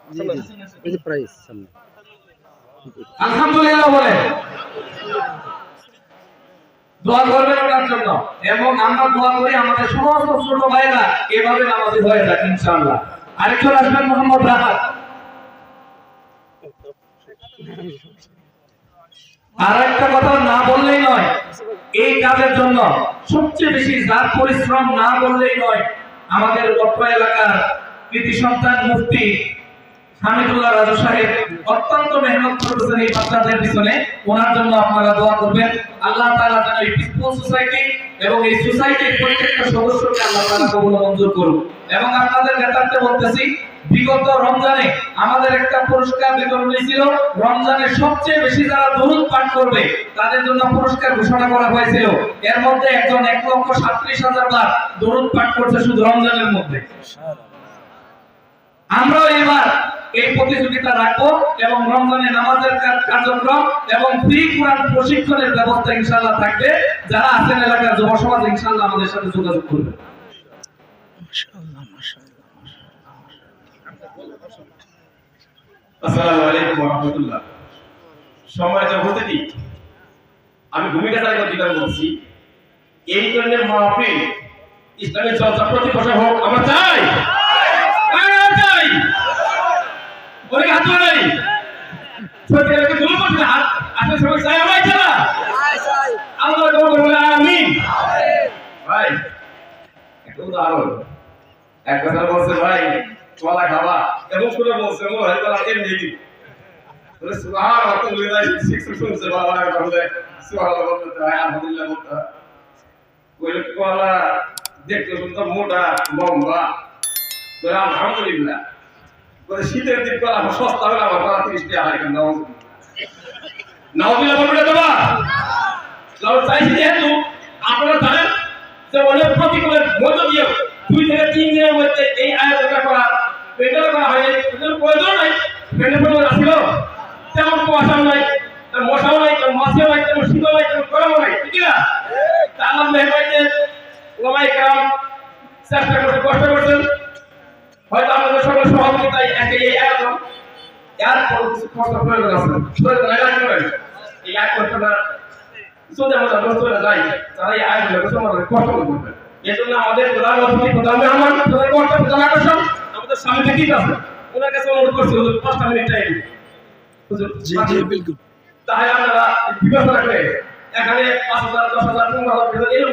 এই যে প্রাইস সামনে আলহামদুলিল্লাহ বলে দোয়া করবেন ওনার জন্য এবং আমরা দোয়া করি আমাদের সমস্ত ছোট ভাইরা এভাবে নামাজি হয়ে যাক ইনশাআল্লাহ। আরেকজন আসবেন মোহাম্মদ রাহাত। আর একটা কথা না বললেই নয়, এই কাজের জন্য সবচেয়ে বেশি যার পরিশ্রম না বললেই নয়, আমাদের অত্র এলাকার কৃতি সন্তান মুফতি হামিদুল্লাহ রাজু সাহেব অত্যন্ত মেহনত করতেছেন এই বাচ্চাদের পিছনে। ওনার জন্য আপনারা দোয়া করবেন। আল্লাহ তাআলা যেন এই পিসফুল সোসাইটি এবং এই সোসাইটির প্রত্যেকটা সদস্যকে আল্লাহ তাআলা কবুল মঞ্জুর করুন। এবং আপনাদের নেতৃত্বে বলতেছি, বিগত রমজানে আমাদের একটা পুরস্কার বিতরণ হয়েছিল। রমজানে সবচেয়ে বেশি যারা দরুদ পাঠ করবে তাদের জন্য পুরস্কার ঘোষণা করা হয়েছিল। এর মধ্যে একজন 1,37,000 বার দরুদ পাঠ করছে শুধু রমজানের মধ্যে। আমরাও এবার এই প্রতিযোগিতা রাখবো এবং রমজানে নামাজের কার্যক্রম এবং ফ্রি কোরআন প্রশিক্ষণের ব্যবস্থা ইনশাআল্লাহ থাকবে। যারা আছেন এলাকার যুব সমাজ ইনশাআল্লাহ আমাদের সাথে যোগাযোগ করবে। মাশাআল্লাহ মাশাআল্লাহ। আসসালামু আলাইকুম ওয়া রাহমাতুল্লাহ। সম্মানিত উপস্থিতি, আমি ভূমিকা চালিত অধিকার বলছি। এই ধরনের মাহফিল ইসলামী চর্চা প্রতি বছর হোক আমরা চাই। চাই বলে হাত নাই ছোটকে দুলো করতে হাত আসলে সবাই চাই আমরা চাই না আল্লাহ কবুল বলে আমিন। ভাই একটু উদাহরণ এক কথা বলছে ভাই কলা খাওয়া এবং শুনে বলছে ও ভাই কলা এমনি কি বলে সুবহানাল্লাহ তো বলে যায় শিক্ষক শুনছে বাবা বলে সুবহানাল্লাহ বলতে হয় আলহামদুলিল্লাহ বলতে বলে কলা দেখতে সুন্দর মোটা লম্বা বলে আলহামদুলিল্লাহ বলে শীতের দিন কলা সস্তা হলে আমার 30 টাকা হয় কেন নাওবিল্লাহ বলবে বাবা লাউ চাইছি যেহেতু আপনারা জানেন যে অনেক প্রতিকূলের মধ্য দিয়ে 2 থেকে 3 দিনের মধ্যে এই আয়োজনটা করা পেটেল করা হয় এর প্রয়োজন নাই। পেটেল প্রয়োজন আসছিল তেমন কুয়াশা নাই, মশাও নাই, মাছিও নাই, তেমন শীতও নাই, তেমন গরমও নাই, ঠিক না? আল্লাহ মেহরবানিতে ওলামায়ে কেরাম চেষ্টা করতে কষ্ট করছেন। হয়তো আমাদের সকল সহযোগিতায় এই আয়োজন এর পর কিছু খরচ প্রয়োজন আছে। প্রয়োজন হয় এই এক ঘন্টা যদি আমরা নষ্ট হয়ে যাই তারা এই আয়োজনকে সমাজে কষ্ট করবে। এজন্য আমাদের প্রধান অতিথি প্রধান মেহমান প্রধান কর্তা প্রধান আকর্ষণ আমাদের সামনে ঠিক আছে। ওনার কাছে অনুরোধ করছি 5 মিনিট টাইম জি জি বিলকুল। তাহলে আপনারা বিবেচনা করে এখানে 5,000 10,000 15,000